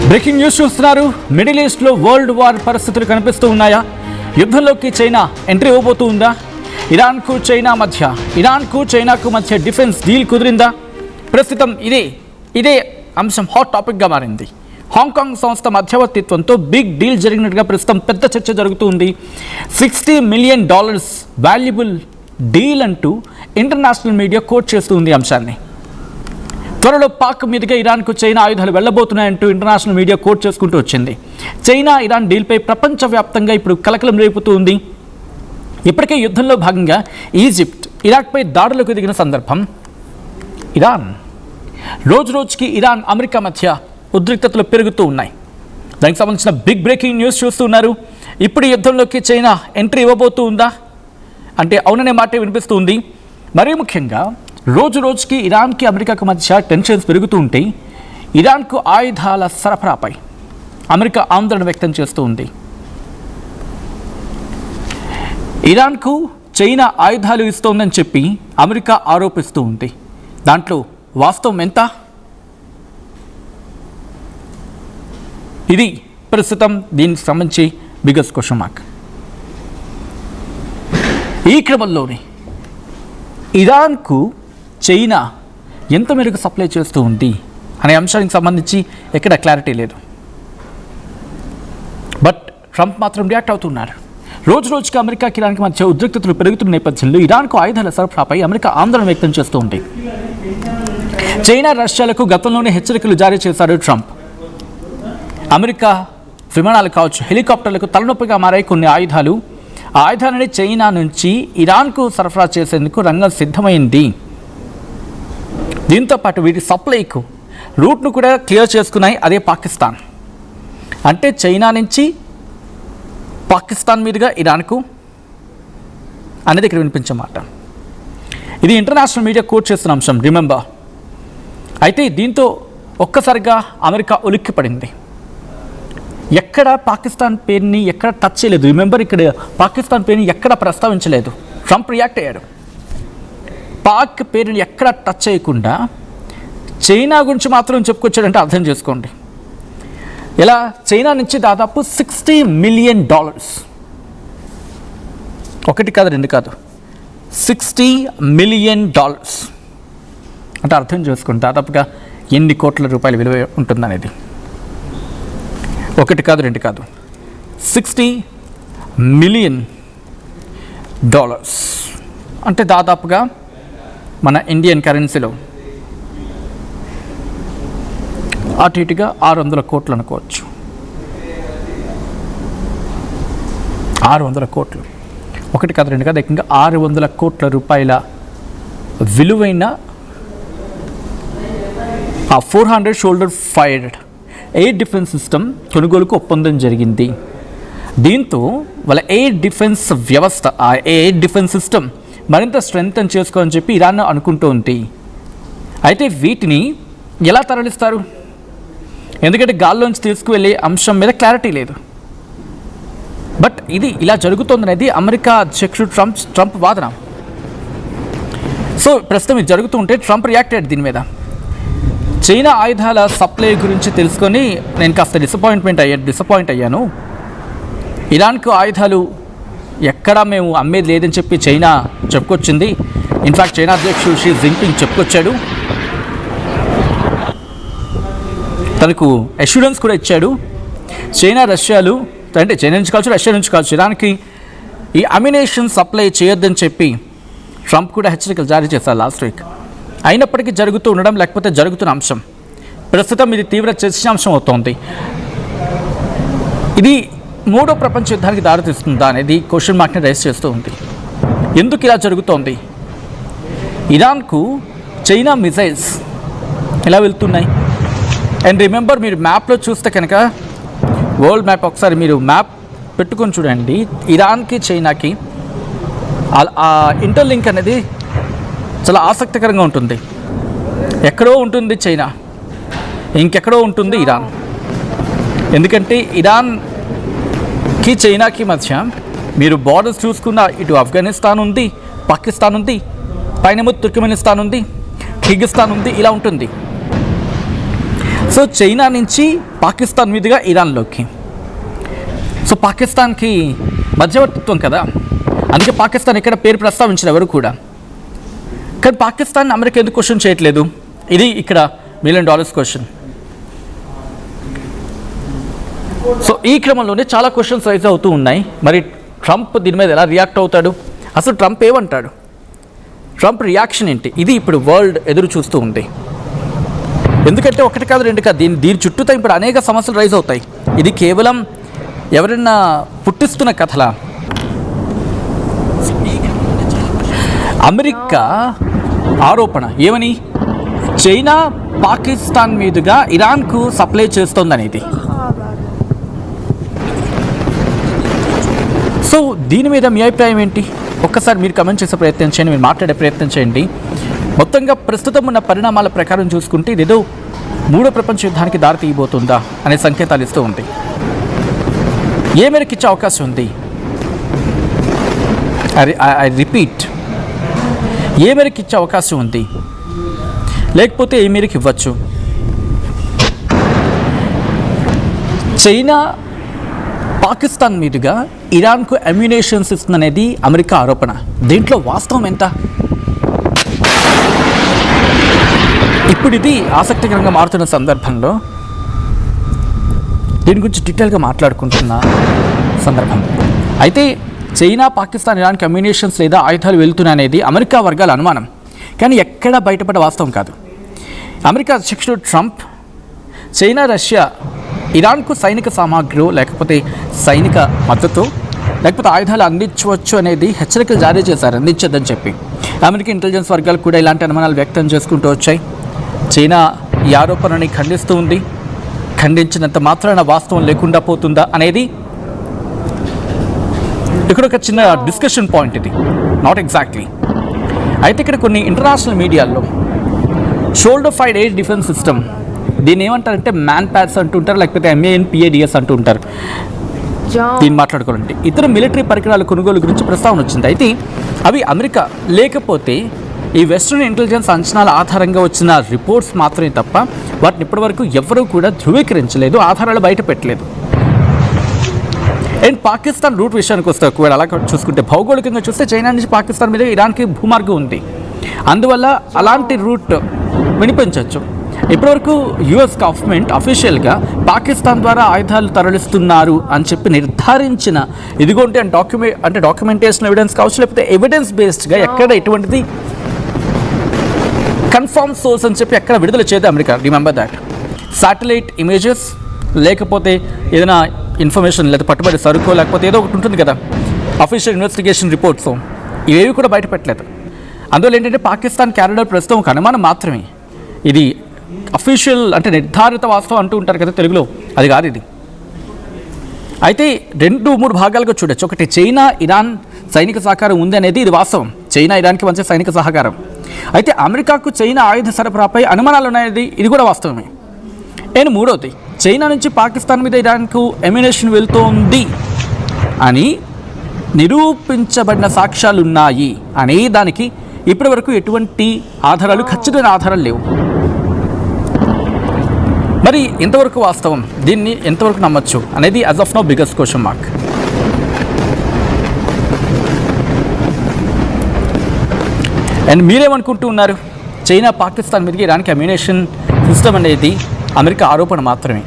Breaking news చూస్తున్నారు. Middle ఈస్ట్లో world war పరిస్థితులు కనిపిస్తూ ఉన్నాయా? యుద్ధంలోకి చైనా ఎంట్రీ ఇవ్వబోతూ ఉందా? ఇరాన్కు చైనాకు మధ్య డిఫెన్స్ డీల్ కుదిరిందా? ప్రస్తుతం ఇదే అంశం హాట్ టాపిక్గా మారింది. హాంకాంగ్ సంస్థ మధ్యవర్తిత్వంతో బిగ్ డీల్ జరిగినట్టుగా ప్రస్తుతం పెద్ద చర్చ జరుగుతుంది. $60 మిలియన్ వాల్యుబుల్ డీల్ అంటూ ఇంటర్నేషనల్ మీడియా కోట్ చేస్తుంది అంశాన్ని. త్వరలో పాక్ మీదుగా ఇరాన్కు చైనా ఆయుధాలు వెళ్లబోతున్నాయంటూ ఇంటర్నేషనల్ మీడియా కోట్ చేసుకుంటూ వచ్చింది. చైనా ఇరాన్ డీల్పై ప్రపంచవ్యాప్తంగా ఇప్పుడు కలకలం రేపుతూ ఉంది. ఇప్పటికే యుద్ధంలో భాగంగా ఈజిప్ట్ ఇరాక్పై దాడులకు దిగిన సందర్భం. ఇరాన్ రోజుకి ఇరాన్ అమెరికా మధ్య ఉద్రిక్తతలు పెరుగుతూ ఉన్నాయి. దానికి సంబంధించిన బిగ్ బ్రేకింగ్ న్యూస్ చూస్తున్నారు. ఇప్పుడు యుద్ధంలోకి చైనా ఎంట్రీ ఇవ్వబోతూ ఉందా అంటే అవుననే మాటే వినిపిస్తుంది. మరీ ముఖ్యంగా రోజుకి ఇరాన్కి అమెరికాకు మధ్య టెన్షన్స్ పెరుగుతూ ఉంటే ఇరాన్కు ఆయుధాల సరఫరాపై అమెరికా ఆందోళన వ్యక్తం చేస్తూ ఉంది. ఇరాన్కు చైనా ఆయుధాలు ఇస్తోందని చెప్పి అమెరికా ఆరోపిస్తూ ఉంది. దాంట్లో వాస్తవం ఎంత? ఇది ప్రస్తుతం దీనికి సంబంధించి బిగ్గెస్ట్ క్వశ్చన్ మార్క్. ఈ క్రమంలోనే ఇరాన్కు చైనా ఎంత మేరకు సప్లై చేస్తూ ఉంది అనే అంశానికి సంబంధించి ఎక్కడ క్లారిటీ లేదు. బట్ ట్రంప్ మాత్రం రియాక్ట్ అవుతున్నారు. రోజుకి అమెరికాకి ఇరాన్కి మధ్య ఉద్రిక్తతలు పెరుగుతున్న నేపథ్యంలో ఇరాన్కు ఆయుధాల సరఫరాపై అమెరికా ఆందోళన వ్యక్తం చేస్తూ ఉంది. చైనా రష్యాలకు గతంలోనే హెచ్చరికలు జారీ చేశారు ట్రంప్. అమెరికా విమానాలు కావచ్చు, హెలికాప్టర్లకు తలనొప్పిగా మారాయి కొన్ని ఆయుధాలు. ఆ ఆయుధాలని చైనా నుంచి ఇరాన్కు సరఫరా చేసేందుకు రంగం సిద్ధమైంది. దీంతో పాటు వీటి సప్లైకు రూట్ను కూడా క్లియర్ చేసుకున్నాయి అదే పాకిస్తాన్. అంటే చైనా నుంచి పాకిస్తాన్ మీదుగా ఇరాన్కు అనేది ఇక్కడ వినిపించమాట. ఇది ఇంటర్నేషనల్ మీడియా కోట్ చేస్తున్న అంశం, రిమెంబర్. అయితే దీంతో ఒక్కసారిగా అమెరికా ఉలిక్కి పడింది. ఎక్కడ పాకిస్తాన్ పేరుని ఎక్కడ టచ్ చేయలేదు. రిమెంబర్, ఇక్కడ పాకిస్తాన్ పేరుని ఎక్కడ ప్రస్తావించలేదు. ట్రంప్ రియాక్ట్ అయ్యాడు. పాక్ పేరుని ఎక్కడ టచ్ చేయకుండా చైనా గురించి మాత్రం చెప్పుకొచ్చాడంటే అర్థం చేసుకోండి. ఇలా చైనా నుంచి దాదాపు $60 మిలియన్, ఒకటి కాదు రెండు కాదు, $60 మిలియన్ అంటే అర్థం చేసుకోండి దాదాపుగా ఎన్ని కోట్ల రూపాయల విలువ ఉంటుందనేది. ఒకటి కాదు రెండు కాదు, $60 మిలియన్ అంటే దాదాపుగా మన ఇండియన్ కరెన్సీలో అటు ఇటుగా 600 కోట్లు అనుకోవచ్చు. 600 కోట్లు, ఒకటి కాదు రెండు కాదు, ఏకంగా 600 కోట్ల రూపాయల విలువైన ఆ 400 shoulder fired air defence system కొనుగోలుకు ఒప్పందం జరిగింది. దీంతో వాళ్ళ ఎయిర్ డిఫెన్స్ వ్యవస్థ, ఆ ఎయిర్ డిఫెన్స్ సిస్టమ్ మరింత స్ట్రెంగ్తన్ చేసుకోవాలని చెప్పి ఇరాన్ అనుకుంటూ ఉంది. అయితే వీటిని ఎలా తరలిస్తారు? ఎందుకంటే గాల్లోంచి తీసుకువెళ్ళే అంశం మీద క్లారిటీ లేదు. బట్ ఇది ఇలా జరుగుతుందనేది అమెరికా అధ్యక్షుడు ట్రంప్ వాదన. సో ప్రస్తుతం ఇది జరుగుతూ ఉంటే ట్రంప్ రియాక్ట్ అయ్యాడు దీని మీద. చైనా ఆయుధాల సప్లై గురించి తెలుసుకొని నేను కాస్త డిసప్పాయింట్ అయ్యాను. ఇరాన్కు ఆయుధాలు ఎక్కడా మేము అమ్మేది లేదని చెప్పి చైనా చెప్పుకొచ్చింది. ఇన్ఫ్యాక్ట్ చైనా అధ్యక్షుడు షీ జిన్పింగ్ చెప్పుకొచ్చాడు. తనకు అష్యూరెన్స్ కూడా ఇచ్చాడు. చైనా నుంచి కావచ్చు, రష్యా నుంచి కావచ్చు, ఇరాన్కి ఈ అమ్యునేషన్ సప్లై చేయొద్దని చెప్పి ట్రంప్ కూడా హెచ్చరికలు జారీ చేశారు లాస్ట్ వీక్. అయినప్పటికీ జరుగుతూ ఉండడం, లేకపోతే జరుగుతున్న అంశం ప్రస్తుతం ఇది తీవ్ర చర్చాంశం అవుతోంది. ఇది మూడో ప్రపంచ యుద్ధానికి దారితీస్తుందా అనేది క్వశ్చన్ మార్క్ని రైజ్ చేస్తూ ఉంది. ఎందుకు ఇలా జరుగుతోంది? ఇరాన్కు చైనా మిసైల్స్ ఎలా వెళ్తున్నాయి? అండ్ రిమెంబర్, మీరు మ్యాప్లో చూస్తే కనుక వరల్డ్ మ్యాప్ ఒకసారి మీరు మ్యాప్ పెట్టుకొని చూడండి. ఇరాన్కి చైనాకి ఆ ఇంటర్లింక్ అనేది చాలా ఆసక్తికరంగా ఉంటుంది. ఎక్కడో ఉంటుంది చైనా, ఇంకెక్కడో ఉంటుంది ఇరాన్. ఎందుకంటే ఇరాన్కి చైనాకి మధ్య మీరు బార్డర్స్ చూసుకున్న ఇటు ఆఫ్ఘనిస్తాన్ ఉంది, పాకిస్తాన్ ఉంది, పైనేమో తుర్కమెనిస్తాన్ ఉంది, కిర్గిస్తాన్ ఉంది, ఇలా ఉంటుంది. సో చైనా నుంచి పాకిస్తాన్ మీదుగా ఇరాన్లోకి. సో పాకిస్తాన్కి మధ్యవర్తిత్వం కదా, అందుకే పాకిస్తాన్ ఇక్కడ పేరు ప్రస్తావించిన ఎవరు కూడా. కానీ పాకిస్తాన్ అమెరికా ఎందుకు క్వశ్చన్ చేయట్లేదు? ఇది ఇక్కడ $1 మిలియన్ క్వశ్చన్. సో ఈ క్రమంలోనే చాలా క్వశ్చన్స్ రైజ్ అవుతూ ఉన్నాయి. మరి ట్రంప్ దీని మీద ఎలా రియాక్ట్ అవుతాడు? అసలు ట్రంప్ ఏమంటాడు? ట్రంప్ రియాక్షన్ ఏంటి? ఇది ఇప్పుడు వరల్డ్ ఎదురు చూస్తూ ఉంది. ఎందుకంటే ఒకటి కాదు రెండు కాదు, దీని చుట్టూతో ఇప్పుడు అనేక సమస్యలు రైజ్ అవుతాయి. ఇది కేవలం ఎవరైనా పుట్టిస్తున్న కథలా? అమెరికా ఆరోపణ ఏమని? చైనా పాకిస్తాన్ మీదుగా ఇరాన్కు సప్లై చేస్తోందనేది. సో దీని మీద మీ అభిప్రాయం ఏంటి? ఒక్కసారి మీరు కమెంట్ చేసే ప్రయత్నం చేయండి, మీరు మాట్లాడే ప్రయత్నం చేయండి. మొత్తంగా ప్రస్తుతం ఉన్న పరిణామాల ప్రకారం చూసుకుంటే ఇదేదో 3వ ప్రపంచ యుద్ధానికి దారి తీయబోతుందా అనే సంకేతాలు ఇస్తూ ఉంది. ఏ మేరకు ఇచ్చే అవకాశం ఉంది? ఐ రిపీట్, ఏ మేరకు ఇచ్చే అవకాశం ఉంది, లేకపోతే ఏ మేరకు ఇవ్వచ్చు? చైనా పాకిస్తాన్ మీదుగా ఇరాన్కు అమ్యునేషన్స్ ఇస్తుందనేది అమెరికా ఆరోపణ. దీంట్లో వాస్తవం ఎంత? ఇప్పుడు ఇది ఆసక్తికరంగా మారుతున్న సందర్భంలో దీని గురించి డీటెయిల్గా మాట్లాడుకుంటున్న సందర్భం. అయితే చైనా పాకిస్తాన్ ఇరాన్కి అమ్యునేషన్స్ లేదా ఆయుధాలు వెళ్తున్నాయనేది అమెరికా వర్గాల అనుమానం, కానీ ఎక్కడా బయటపడ్డ వాస్తవం కాదు. అమెరికా అధ్యక్షుడు ట్రంప్ చైనా రష్యా ఇరాన్కు సైనిక సామాగ్రి లేకపోతే సైనిక మద్దతు లేకపోతే ఆయుధాలు అందించవచ్చు అనేది హెచ్చరికలు జారీ చేశారు, అందించొద్దని చెప్పి. అమెరికా ఇంటెలిజెన్స్ వర్గాలు కూడా ఇలాంటి అనుమానాలు వ్యక్తం చేసుకుంటూ వచ్చాయి. చైనా ఈ ఆరోపణని ఖండిస్తూ ఉంది. ఖండించినంత మాత్రాన వాస్తవం లేకుండా పోతుందా అనేది ఇక్కడ ఒక చిన్న డిస్కషన్ పాయింట్. ఇది నాట్ ఎగ్జాక్ట్లీ. అయితే ఇక్కడ కొన్ని ఇంటర్నేషనల్ మీడియాల్లో shoulder fired air defence system, దీన్ని ఏమంటారంటే మ్యాన్ ప్యాడ్స్ అంటుంటారు, లేకపోతే MANPADS అంటుంటారు. దీన్ని మాట్లాడుకోవాలంటే ఇతర మిలిటరీ పరికరాల కొనుగోలు గురించి ప్రస్తావన వచ్చింది. అయితే అవి అమెరికా లేకపోతే ఈ వెస్ట్రన్ ఇంటెలిజెన్స్ అంచనాల ఆధారంగా వచ్చిన రిపోర్ట్స్ మాత్రమే తప్ప వాటిని ఇప్పటివరకు ఎవరూ కూడా ధృవీకరించలేదు, ఆధారాలు బయట పెట్టలేదు. అండ్ పాకిస్తాన్ రూట్ విషయానికి వస్తే ఒకవేళ అలా చూసుకుంటే భౌగోళికంగా చూస్తే చైనా నుంచి పాకిస్తాన్ మీద ఇరాన్కి భూమార్గం ఉంది, అందువల్ల అలాంటి రూట్ వినిపించవచ్చు. ఇప్పటివరకు US గవర్నమెంట్ అఫీషియల్గా పాకిస్తాన్ ద్వారా ఆయుధాలు తరలిస్తున్నారు అని చెప్పి నిర్ధారించిన ఇదిగోంటే డాక్యుమెంటేషన్ ఎవిడెన్స్ కావచ్చు, లేకపోతే ఎవిడెన్స్ బేస్డ్గా ఎక్కడ ఎటువంటిది కన్ఫర్మ్ సోర్స్ అని చెప్పి ఎక్కడ విడుదల చేయదు America. Remember that. Satellite images లేకపోతే ఏదైనా ఇన్ఫర్మేషన్ లేదా పట్టుబడి సరుకో లేకపోతే ఏదో ఒకటి ఉంటుంది కదా, అఫీషియల్ ఇన్వెస్టిగేషన్ రిపోర్ట్స్, ఇవేవి కూడా బయట పెట్టలేదు. అందువల్ల ఏంటంటే పాకిస్తాన్ క్యారిడర్ ప్రస్తుతం ఒక అనుమానం మాత్రమే. ఇది అఫీషియల్ అంటే నిర్ధారిత వాస్తవం అంటూ ఉంటారు కదా తెలుగులో, అది కాదు ఇది. అయితే 2-3 భాగాలుగా చూడొచ్చు. ఒకటి చైనా ఇరాన్ సైనిక సహకారం ఉంది అనేది ఇది వాస్తవం, చైనా ఇరాన్కి మధ్య సైనిక సహకారం. అయితే అమెరికాకు చైనా ఆయుధ సరఫరాపై అనుమానాలు ఉన్నాయనేది ఇది కూడా వాస్తవమే. అండ్ మూడవది, చైనా నుంచి పాకిస్తాన్ మీద ఇరాన్కు అమ్యునేషన్ వెళ్తోంది అని నిరూపించబడిన సాక్ష్యాలు ఉన్నాయి అనే దానికి ఇప్పటి వరకు ఎటువంటి ఆధారాలు, ఖచ్చితమైన ఆధారాలు లేవు. మరి ఎంతవరకు వాస్తవం, దీన్ని ఎంతవరకు నమ్మచ్చు అనేది as of now biggest question mark. And మీరేమనుకుంటూ ఉన్నారు? చైనా పాకిస్తాన్ మీదకి ఇరాన్కి అమ్యునేషన్ సిస్టమ్ అనేది అమెరికా ఆరోపణ మాత్రమే,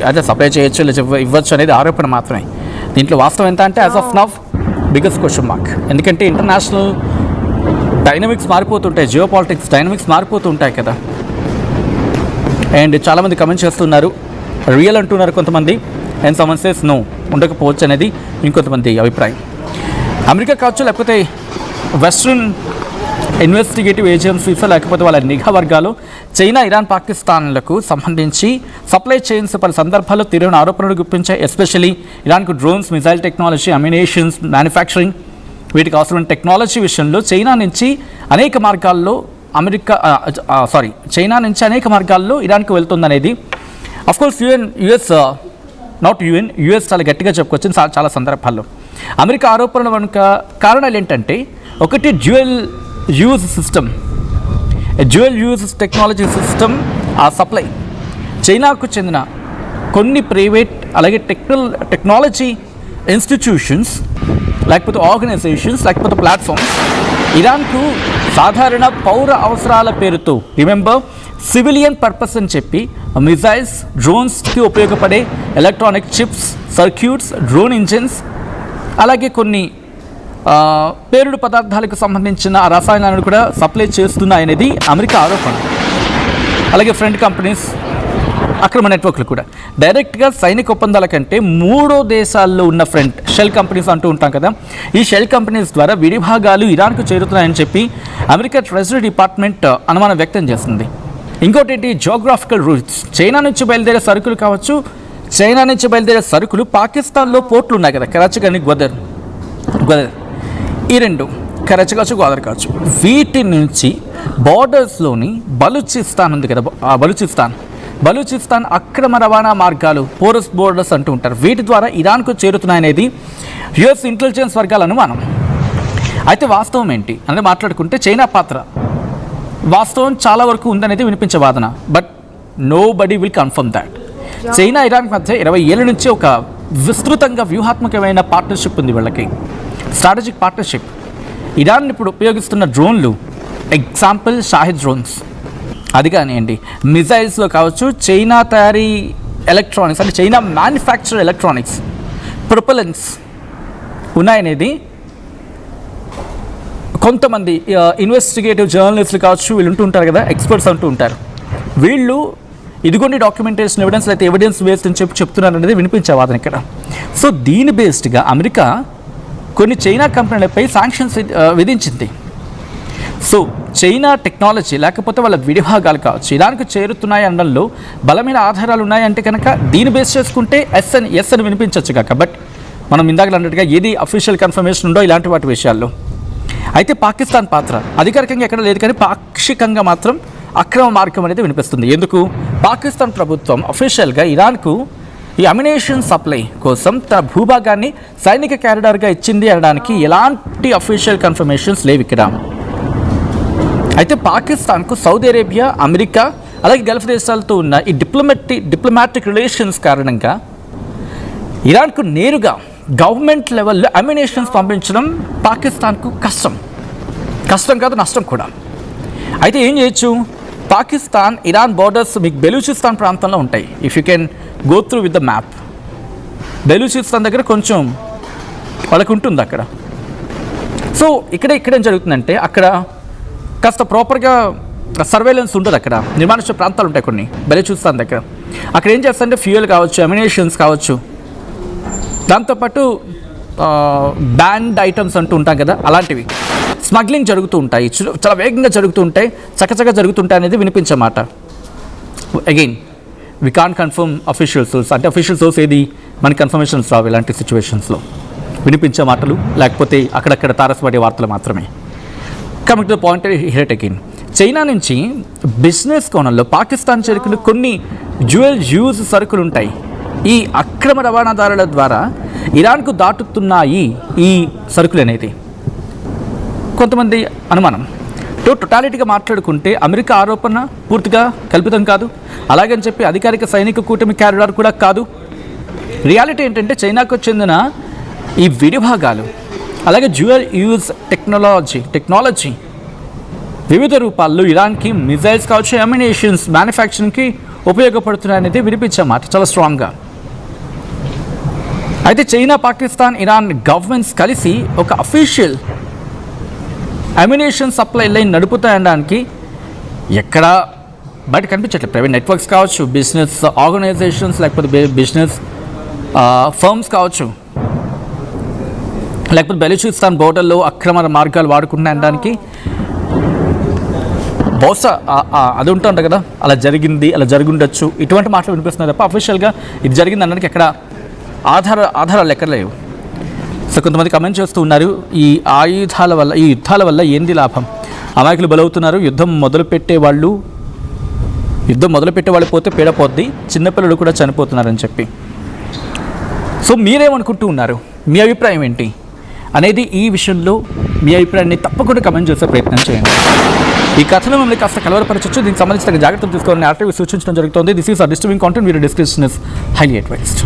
అదే సప్లై చేయొచ్చు లేదా ఇవ్వచ్చు అనేది ఆరోపణ మాత్రమే. దీంట్లో వాస్తవం ఎంత అంటే as of now biggest question mark. ఎందుకంటే ఇంటర్నేషనల్ డైనమిక్స్ మారిపోతుంటాయి, జియో పాలిటిక్స్ డైనమిక్స్ మారిపోతూ ఉంటాయి కదా. అండ్ చాలామంది కమెంట్ చేస్తున్నారు, రియల్ అంటున్నారు కొంతమంది, అండ్ సమ్ సేస్ నో, ఉండకపోవచ్చు అనేది ఇంకొంతమంది అభిప్రాయం. అమెరికా కావచ్చు లేకపోతే వెస్ట్రన్ ఇన్వెస్టిగేటివ్ ఏజెన్సీస్ లేకపోతే వాళ్ళ నిఘా వర్గాలు చైనా ఇరాన్ పాకిస్తాన్లకు సంబంధించి సప్లై చైన్స్ పలు సందర్భాల్లో తీవ్రమైన ఆరోపణలు గుప్పించాయి. ఎస్పెషల్లీ ఇరాన్కు drones, missile technology, ammunitions manufacturing, వీటికి అవసరమైన టెక్నాలజీ విషయంలో చైనా నుంచి అనేక మార్గాల్లో ఇరాన్కి వెళ్తుందనేది అఫ్కోర్స్ యుఎస్ చాలా గట్టిగా చెప్పుకొచ్చింది చాలా సందర్భాల్లో. అమెరికా ఆరోపణల వెనుక కారణాలు ఏంటంటే, ఒకటి డ్యూయల్ యూజ్ టెక్నాలజీ సిస్టమ్ ఆ సప్లై చైనాకు చెందిన కొన్ని ప్రైవేట్ అలాగే టెక్నాలజీ ఇన్స్టిట్యూషన్స్ లేకపోతే ఆర్గనైజేషన్స్ లేకపోతే ప్లాట్ఫామ్స్ ఇరాన్కు సాధారణ పౌర అవసరాల పేరుతో రిమెంబర్ సివిలియన్ పర్పస్ అని చెప్పి మిజైల్స్ డ్రోన్స్కి ఉపయోగపడే electronic chips circuits drone engines అలాగే కొన్ని పేలుడు పదార్థాలకు సంబంధించిన రసాయనాలను కూడా సప్లై చేస్తున్నాయనేది అమెరికా ఆరోపణ. అలాగే ఫ్రెండ్ కంపెనీస్ అక్రమ నెట్వర్క్లు కూడా డైరెక్ట్గా సైనిక ఒప్పందాల కంటే 3 దేశాల్లో ఉన్న ఫ్రెండ్ షెల్ కంపెనీస్ అంటూ ఉంటాం కదా, ఈ షెల్ కంపెనీస్ ద్వారా విడిభాగాలు ఇరాన్కు చేరుతున్నాయని చెప్పి అమెరికా ట్రెజరీ డిపార్ట్మెంట్ అనుమానం వ్యక్తం చేస్తుంది. ఇంకోటి ఏంటి, జియోగ్రాఫికల్ రూట్స్. చైనా నుంచి బయలుదేరే సరుకులు కావచ్చు, చైనా నుంచి బయలుదేరే సరుకులు పాకిస్తాన్లో పోర్ట్లు ఉన్నాయి కదా, కరాచీ కానీ గ్వదర్, ఈ 2 కరాచీ కావచ్చు గ్వాదర్ కావచ్చు, వీటి నుంచి బార్డర్స్లోని బలూచిస్తాన్ ఉంది కదా, బలూచిస్తాన్ అక్రమ రవాణా మార్గాలు పోరస్ బోర్డర్స్ అంటూ ఉంటారు, వీటి ద్వారా ఇరాన్కు చేరుతున్నాయనేది యుఎస్ ఇంటెలిజెన్స్ వర్గాల అనుమానం. అయితే వాస్తవం ఏంటి అనేది మాట్లాడుకుంటే చైనా పాత్ర వాస్తవం చాలా వరకు ఉందనేది వినిపించే వాదన. But nobody will confirm that. China Iran మధ్య 20 ఏళ్ళ నుంచి ఒక విస్తృతంగా వ్యూహాత్మకమైన పార్ట్నర్షిప్ ఉంది వీళ్ళకి, స్ట్రాటజిక్ పార్ట్నర్షిప్. ఇరాన్ ఇప్పుడు ఉపయోగిస్తున్న డ్రోన్లు ఎగ్జాంపుల్ షాహిద్ డ్రోన్స్, అది కానివ్వండి మిజైల్స్లో కావచ్చు, చైనా తయారీ ఎలక్ట్రానిక్స్ అంటే చైనా మ్యానుఫ్యాక్చర్ ఎలక్ట్రానిక్స్ ప్రొపలెన్స్ ఉన్నాయనేది కొంతమంది ఇన్వెస్టిగేటివ్ జర్నలిస్టులు కావచ్చు, వీళ్ళు ఉంటూ ఉంటారు కదా, ఎక్స్పర్ట్స్ అంటూ ఉంటారు, వీళ్ళు ఇదిగోండి డాక్యుమెంటేషన్ ఎవిడెన్స్ అయితే ఎవిడెన్స్ బేస్డ్ అని చెప్తున్నారు అనేది వినిపించే వాదన ఇక్కడ. సో దీని బేస్డ్గా అమెరికా కొన్ని చైనా కంపెనీలపై శాంక్షన్స్ విధించింది. సో చైనా టెక్నాలజీ లేకపోతే వాళ్ళ విడిభాగాలు కావచ్చు ఇరాన్కు చేరుతున్నాయి అనడంలో బలమైన ఆధారాలు ఉన్నాయంటే కనుక దీన్ని బేస్ చేసుకుంటే ఎస్ అని వినిపించవచ్చు కాక. బట్ మనం ఇందాక అన్నట్టుగా ఏది అఫీషియల్ కన్ఫర్మేషన్ ఉందో ఇలాంటి వాటి విషయాల్లో. అయితే పాకిస్తాన్ పాత్ర అధికారికంగా ఎక్కడ లేదు కానీ పాక్షికంగా మాత్రం అక్రమ మార్గం అనేది వినిపిస్తుంది. ఎందుకు? పాకిస్తాన్ ప్రభుత్వం అఫీషియల్గా ఇరాన్కు ఈ అమ్యునేషన్ సప్లై కోసం తన భూభాగాన్ని సైనిక కారిడార్గా ఇచ్చింది అనడానికి ఎలాంటి అఫీషియల్ కన్ఫర్మేషన్స్ లేవు ఇక్కడ. అయితే పాకిస్తాన్కు సౌదీ అరేబియా, అమెరికా అలాగే గల్ఫ్ దేశాలతో ఉన్న ఈ డిప్లొమాటిక్ రిలేషన్స్ కారణంగా ఇరాన్కు నేరుగా గవర్నమెంట్ లెవెల్లో అమ్యునేషన్స్ పంపించడం పాకిస్తాన్కు కష్టం కాదు, నష్టం కూడా. అయితే ఏం చేయొచ్చు, పాకిస్తాన్ ఇరాన్ బార్డర్స్ మీకు బెలూచిస్తాన్ ప్రాంతంలో ఉంటాయి. If you can go through with the map, Balochistan దగ్గర కొంచెం వాళ్ళకు ఉంటుంది అక్కడ. సో ఇక్కడేం జరుగుతుందంటే అక్కడ కాస్త ప్రాపర్గా సర్వేలెన్స్ ఉంటుంది, అక్కడ నిర్మానుష్య ప్రాంతాలు ఉంటాయి కొన్ని బెలూచిస్తాన్ దగ్గర. అక్కడ ఏం చేస్తారంటే ఫ్యూయల్ కావచ్చు, అమ్యునేషన్స్ కావచ్చు, దాంతోపాటు బ్యాండ్ ఐటమ్స్ అంటూ ఉంటాం కదా, అలాంటివి స్మగ్లింగ్ జరుగుతూ ఉంటాయి, చాలా వేగంగా జరుగుతూ ఉంటాయి, చక్కచక్క జరుగుతుంటాయి అనేది వినిపించే మాట. Again we can confirm official source, అంటే అఫీషియల్ సోర్స్ ఏది మనకి కన్ఫర్మేషన్స్ రావు ఇలాంటి సిచ్యువేషన్స్లో, వినిపించే మాటలు లేకపోతే అక్కడక్కడ తారసపడే వార్తలు మాత్రమే. Coming to the point here again, China నుంచి బిజినెస్ కోణంలో పాకిస్తాన్ చేరుకున్న కొన్ని డ్యూయల్ యూజ్ సరుకులు ఉంటాయి. ఈ అక్రమ రవాణాదారుల ద్వారా ఇరాన్కు దాటుతున్నాయి ఈ సరుకులు అనేది కొంతమంది అనుమానం. టోటాలిటీగా మాట్లాడుకుంటే అమెరికా ఆరోపణ పూర్తిగా కల్పితం కాదు, అలాగని చెప్పి అధికారిక సైనిక కూటమి క్యారిడార్ కూడా కాదు. రియాలిటీ ఏంటంటే చైనాకు చెందిన ఈ విడిభాగాలు అలాగే డ్యూయల్ యూజ్ టెక్నాలజీ వివిధ రూపాల్లో ఇరాన్కి మిజైల్స్ కావచ్చు, అమ్యునేషన్స్ మ్యానుఫ్యాక్చరింగ్కి ఉపయోగపడుతున్నాయనేది వినిపించే మాట చాలా స్ట్రాంగ్గా. అయితే చైనా, పాకిస్తాన్, ఇరాన్ గవర్నమెంట్స్ కలిసి ఒక అఫీషియల్ అమ్యునేషన్ సప్లై లైన్ నడుపుతాయనడానికి ఎక్కడా బయట కనిపించట్లేదు. ప్రైవేట్ నెట్వర్క్స్ కావచ్చు, బిజినెస్ ఆర్గనైజేషన్స్ లేకపోతే బిజినెస్ ఫర్మ్స్ కావచ్చు, లేకపోతే బెలూచిస్తాన్ బోర్డర్లో అక్రమ మార్గాలు వాడుకుంటున్నాయనడానికి బహుశా అది ఉంటుంది కదా, అలా జరిగింది, అలా జరుగుండొచ్చు, ఇటువంటి మాటలు వినిపిస్తున్నాయి తప్ప అఫీషియల్గా ఇది జరిగింది అనడానికి ఎక్కడ ఆధారాలు ఎక్కడ లేవు. సో కొంతమంది కమెంట్ చేస్తూ ఉన్నారు, ఈ యుద్ధాల వల్ల ఏంది లాభం, అమాయకులు బలవుతున్నారు, యుద్ధం మొదలుపెట్టే వాళ్ళు పోతే పీడపోద్ది, చిన్నపిల్లలు కూడా చనిపోతున్నారని చెప్పి. సో మీరేమనుకుంటూ ఉన్నారు, మీ అభిప్రాయం ఏంటి అనేది ఈ విషయంలో మీ అభిప్రాయాన్ని తప్పకుండా కమెంట్ చేసే ప్రయత్నం చేయండి. ఈ కథనం మిమ్మల్ని కాస్త కలవరపరచవచ్చు. దీనికి సంబంధించిన జాగ్రత్తలు తీసుకోవాలని ఆర్టీవీ సూచించడం జరుగుతుంది. This is are disturbing content. వీరి డిస్క్రిప్షన్ ఇస్ హైలీ అడ్వైజ్డ్.